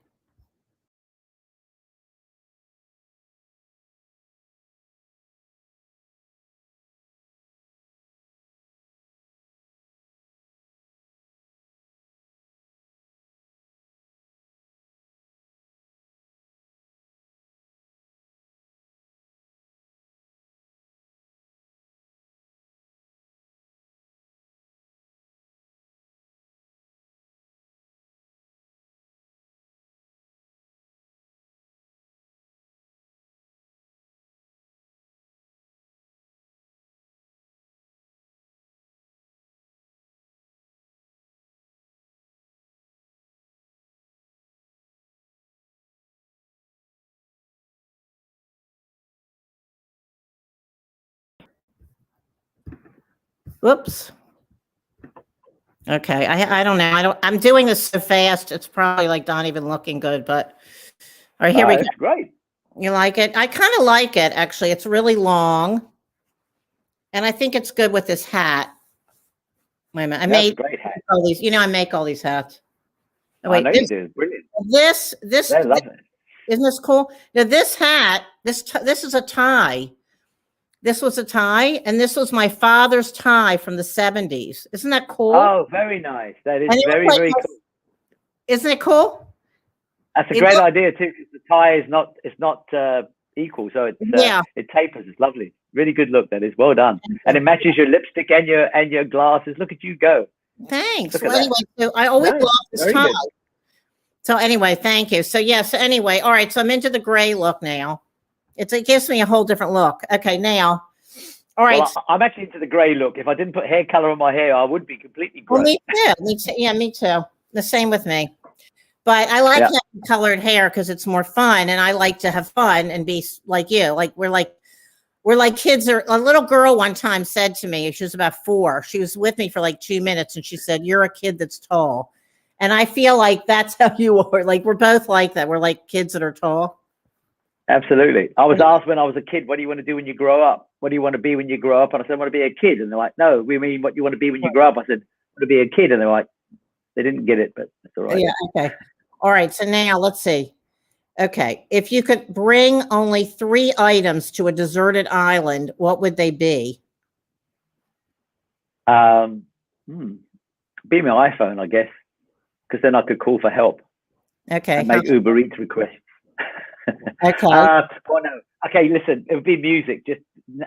Whoops. Okay, I don't know. I'm doing this so fast. It's probably like not even looking good, but all right, here we go. That's great. You like it? I kind of like it, actually. It's really long, and I think it's good with this hat. Wait a minute. I made great hat. All these. I make all these hats. Oh, wait, I know you do. Brilliant. This I love it. Isn't this cool? Now this hat, this is a tie. This was a tie, and this was my father's tie from the 70s. Isn't that cool? Oh, very nice. That is very, very cool. Isn't it cool? That's a great idea too, because the tie is not equal, so it tapers. It's lovely. Really good look. That is well done, and it matches your lipstick and your glasses. Look at you go. Thanks. Well, anyway, so I always love this tie. So anyway, thank you. So yes. Anyway, all right. So I'm into the gray look now. It gives me a whole different look. Okay, now. All right. Well, I'm actually into the gray look. If I didn't put hair color on my hair, I would be completely gray. Well, me too. Me too. Yeah, me too. The same with me. But I like having colored hair because it's more fun, and I like to have fun and be like you. Like we're like kids. Or a little girl one time said to me, she was about 4. She was with me for like 2 minutes, and she said, "You're a kid that's tall." And I feel like that's how you are. Like we're both like that. We're like kids that are tall. Absolutely. I was asked when I was a kid, what do you want to do when you grow up? What do you want to be when you grow up? And I said, I want to be a kid. And they're like, no, we mean what you want to be when you grow up. I said, I want to be a kid. And they're like, they didn't get it, but that's all right. Yeah. Okay. All right. So now let's see. Okay. If you could bring only 3 items to a deserted island, what would they be? Be my iPhone, I guess, because then I could call for help. Okay. And make Uber Eats requests. Okay. Well, no. Okay, listen, it would be music. Just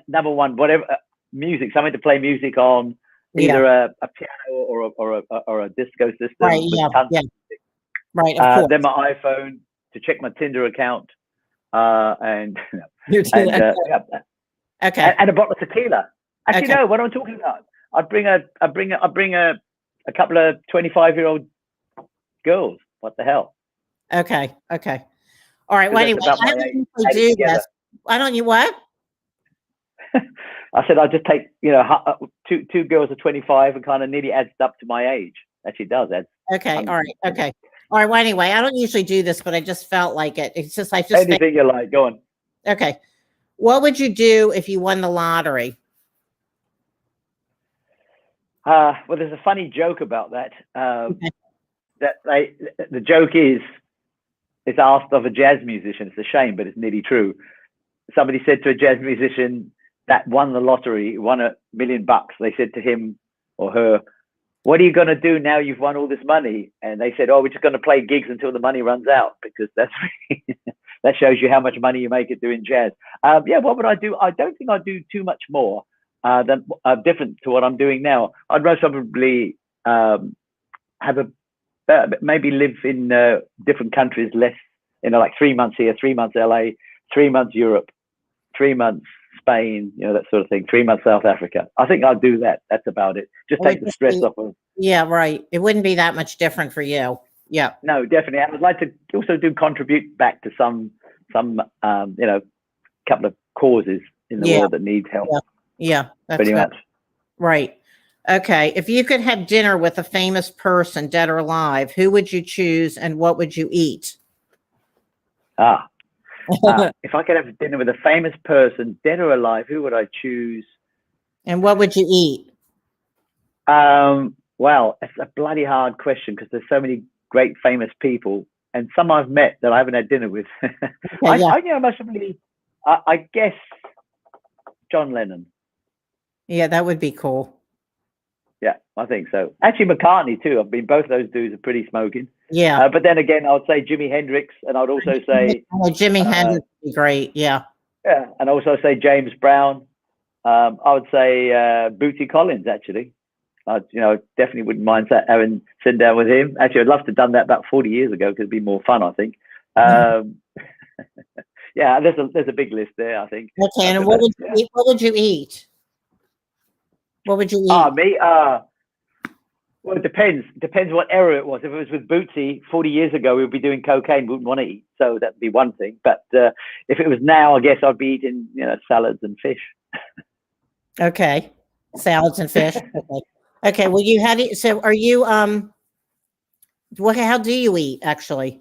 number one, whatever music, something to play music on, either a piano or a disco system. Right. Yeah. Right. Of course. Then my iPhone to check my Tinder account, and okay. and a bottle of tequila. Actually, no. What am I talking about? I bring a couple of 25-year-old girls. What the hell? Okay. All right. Well, anyway, I don't usually do this. Why don't you what? I said I'll just take, two girls of 25 and kind of nearly adds up to my age. Actually does. Okay. All right. Okay. All right. Well, anyway, I don't usually do this, but I just felt like it. It's just, anything you like. Go on. Okay. What would you do if you won the lottery? Well, there's a funny joke about that. The joke is, it's asked of a jazz musician. It's a shame, but it's nearly true. Somebody said to a jazz musician that won the lottery, won $1 million. They said to him or her, "What are you going to do now you've won all this money?" And they said, "Oh, we're just going to play gigs until the money runs out, because that's that shows you how much money you make at doing jazz." What would I do? I don't think I'd do too much more than different to what I'm doing now. I'd most probably maybe live in different countries, less, like 3 months here, 3 months LA, 3 months Europe, 3 months Spain, that sort of thing, 3 months South Africa. I think I'll do that. That's about it. Just take the stress off of. Yeah, right. It wouldn't be that much different for you. Yeah. No, definitely. I would like to also contribute back to some couple of causes in the world that needs help. Yeah. That's pretty much. Right. Okay. If you could have dinner with a famous person, dead or alive, who would you choose and what would you eat? If I could have dinner with a famous person, dead or alive, who would I choose? And what would you eat? Well, it's a bloody hard question because there's so many great famous people, and some I've met that I haven't had dinner with. I guess John Lennon. Yeah, that would be cool. Yeah, I think so. Actually, McCartney too. Both those dudes are pretty smoking. Yeah. But then again, I would say Jimi Hendrix, and I'd also say Jimi Hendrix would be great. Yeah. Yeah, and also say James Brown. I would say Bootsy Collins. Actually, definitely wouldn't mind sitting down with him. Actually, I'd love to have done that about 40 years ago because it'd be more fun, I think. Yeah, there's a big list there, I think. Okay, and what would you eat? What would you eat? What would you eat? Me? Well, it depends. Depends what era it was. If it was with Bootsy 40 years ago, we would be doing cocaine. We wouldn't want to eat. So that'd be one thing. But if it was now, I guess I'd be eating, salads and fish. Okay. Salads and fish. Okay. Well, are you, how do you eat actually?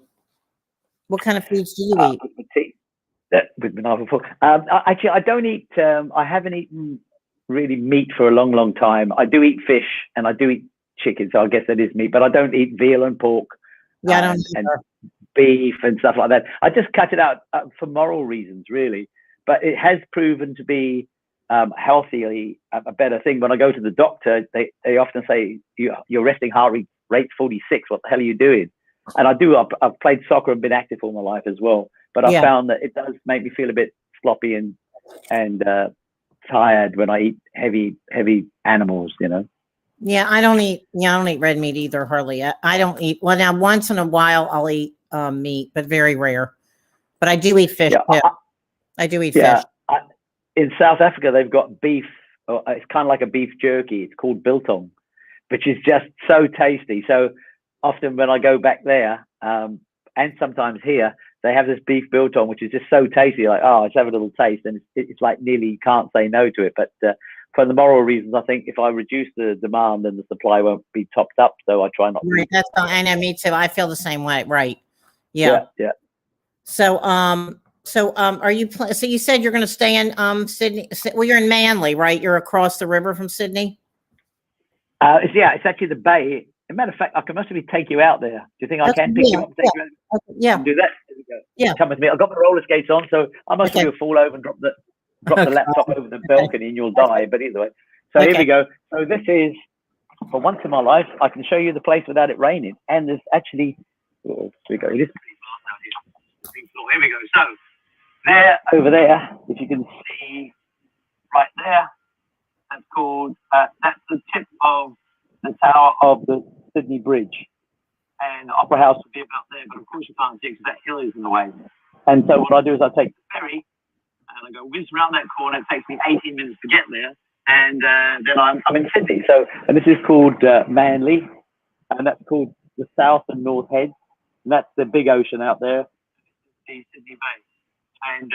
What kind of foods do you eat? With banana fork. Actually, I don't eat, I haven't eaten really meat for a long, long time. I do eat fish and I do eat chicken, so I guess that is meat, but I don't eat veal and pork. Yeah, I don't and beef and stuff like that. I just cut it out for moral reasons, really. But it has proven to be healthily a better thing. When I go to the doctor, they often say your resting heart rate's 46. What the hell are you doing? And I've played soccer and been active all my life as well. But I found that it does make me feel a bit sloppy and tired when I eat heavy animals, you know. Yeah, I don't eat red meat either, hardly. I don't eat, well, now once in a while I'll eat meat, but very rare. But I do eat fish too. I do eat fish. In South Africa, they've got beef. It's kind of like a beef jerky. It's called biltong, which is just so tasty. So often when I go back there, and sometimes here, they have this beef biltong, which is just so tasty. Like, oh, let's have a little taste, and it's like nearly you can't say no to it. But for the moral reasons, I think if I reduce the demand, then the supply won't be topped up. So I try not to. Right, that's I know, me too. I feel the same way. Right. Yeah. So are you? So you said you're going to stay in Sydney? Well, you're in Manly, right? You're across the river from Sydney. It's actually the bay. As a matter of fact, I can most take you out there. Do you think I can pick you up? Yeah. Do that. There we go. Yeah. Come with me. I've got my roller skates on, so I must do a fall over and drop the laptop over the balcony, and you'll die. But either way, so here we go. So this is, for once in my life, I can show you the place without it raining. And there's actually, here we go. Here we go. So there, over there, if you can see, right there, that's called. That's the tip of the tower of the Sydney Bridge, and the Opera House would be about there. But of course, you can't see because that hill is in the way. And so what I do is I take the ferry. And I go whiz around that corner. It takes me 18 minutes to get there, and then I'm in Sydney. So, and this is called Manly, and that's called the South and North Heads, and that's the big ocean out there, the Sydney Bay. And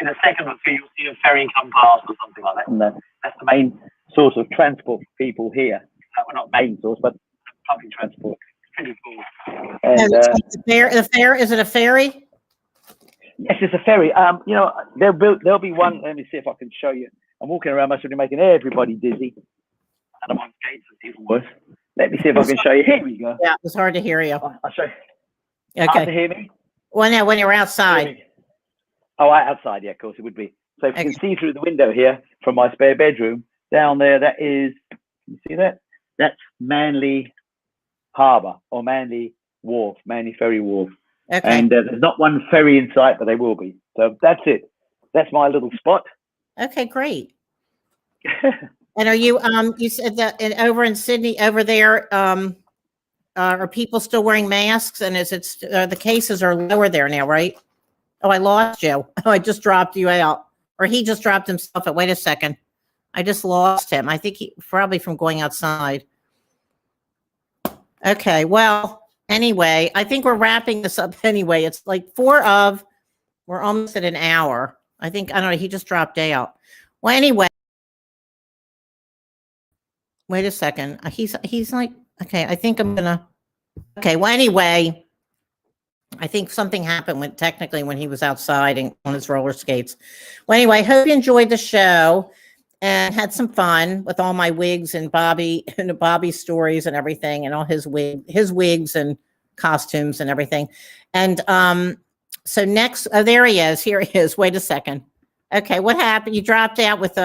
in a second or two, you'll see a ferry come past or something like that, and that's the main source of transport for people here. Well, not main source, but public transport. It's pretty cool. And the ferry, is it a ferry? Yes, it's a ferry. You know, there'll be one. Let me see if I can show you. I'm walking around, must be making everybody dizzy. And I'm on skates, it's even worse. Let me see if I can show you. Here we go. Yeah, it's hard to hear you. I'll show you. Okay. Hard to hear me? Well, no, when you're outside. Oh, outside, yeah, of course it would be. So if you can see through the window here from my spare bedroom, down there, that is, can you see that? That's Manly Harbour or Manly Wharf, Manly Ferry Wharf. Okay. And there's not one ferry in sight, but there will be. So that's it. That's my little spot. Okay, great. And are you you said that over in Sydney over there are people still wearing masks, and the cases are lower there now, right? Oh, I lost you. Oh, I just dropped you out, or he just dropped himself out. Wait a second. I just lost him. I think he probably from going outside. Okay, well, anyway, I think we're wrapping this up anyway. It's like we're almost at an hour. I don't know, he just dropped out. Well, anyway, wait a second. He's like, okay, I think I'm gonna, okay, well, anyway, I think something happened when he was outside and on his roller skates. Well, anyway, I hope you enjoyed the show and had some fun with all my wigs and Bobby's stories and everything, and all his wigs and costumes and everything. And so next, there he is. Here he is. Wait a second. Okay, what happened? You dropped out with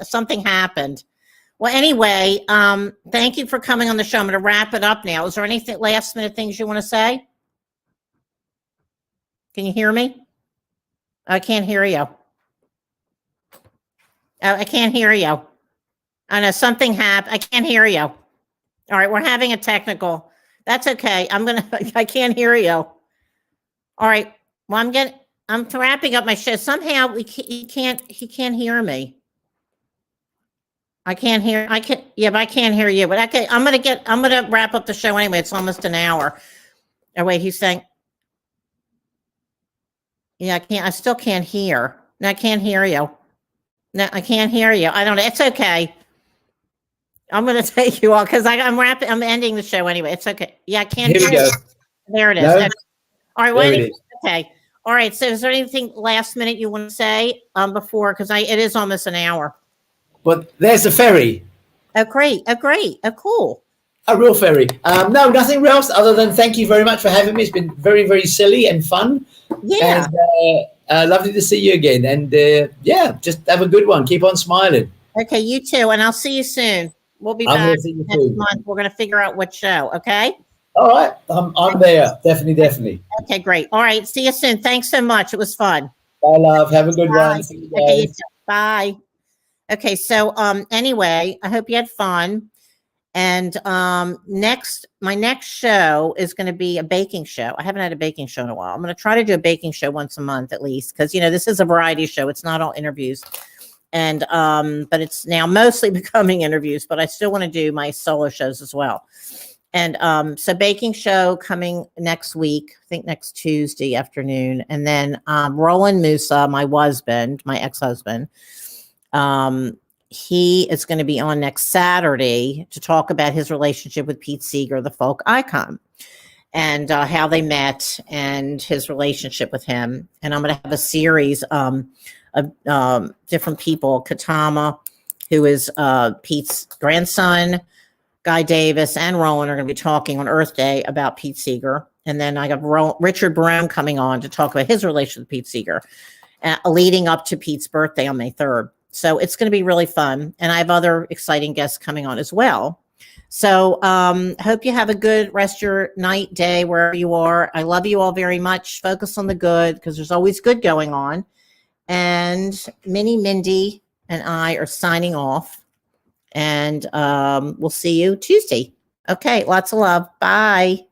something happened. Well, anyway, thank you for coming on the show. I'm going to wrap it up now. Is there anything last minute things you want to say? Can you hear me? I can't hear you. I can't hear you. I know something happened. I can't hear you. All right, we're having a technical. That's okay. I can't hear you. All right. Well, I'm wrapping up my show. Somehow he can't hear me. But I can't hear you. But okay, I'm gonna wrap up the show anyway. It's almost an hour. Oh wait, he's saying, yeah, I still can't hear. No, I can't hear you. No, I can't hear you. I don't know. It's okay. I'm going to take you all because I'm ending the show anyway. It's okay. Yeah, I can't hear you. There it is. No? Okay. All right. Well, okay. All right. So is there anything last minute you want to say before? Because it is almost an hour. But there's a ferry. Oh, great. Oh, cool. A real ferry. No, nothing else other than thank you very much for having me. It's been very, very silly and fun. Yeah. Lovely to see you again. And yeah, just have a good one. Keep on smiling. Okay, you too. And I'll see you soon. We'll be back next month. We're going to figure out what show. Okay. All right. I'm there. Definitely. Okay, great. All right. See you soon. Thanks so much. It was fun. Bye, love. Have a good one. See you guys. Okay, you too. Bye. Okay. So, anyway, I hope you had fun. And my next show is going to be a baking show. I haven't had a baking show in a while. I'm going to try to do a baking show once a month at least, because this is a variety show. It's not all interviews, and but it's now mostly becoming interviews. But I still want to do my solo shows as well. And so baking show coming next week. I think next Tuesday afternoon, and then Roland Musa, my ex-husband. He is going to be on next Saturday to talk about his relationship with Pete Seeger, the folk icon, and how they met and his relationship with him. And I'm going to have a series of different people. Katama, who is Pete's grandson, Guy Davis, and Roland are going to be talking on Earth Day about Pete Seeger. And then I got Richard Brown coming on to talk about his relationship with Pete Seeger, leading up to Pete's birthday on May 3rd. So it's going to be really fun. And I have other exciting guests coming on as well. So hope you have a good rest of your night, day, wherever you are. I love you all very much. Focus on the good, because there's always good going on. And Mindy, and I are signing off. And we'll see you Tuesday. Okay, lots of love. Bye.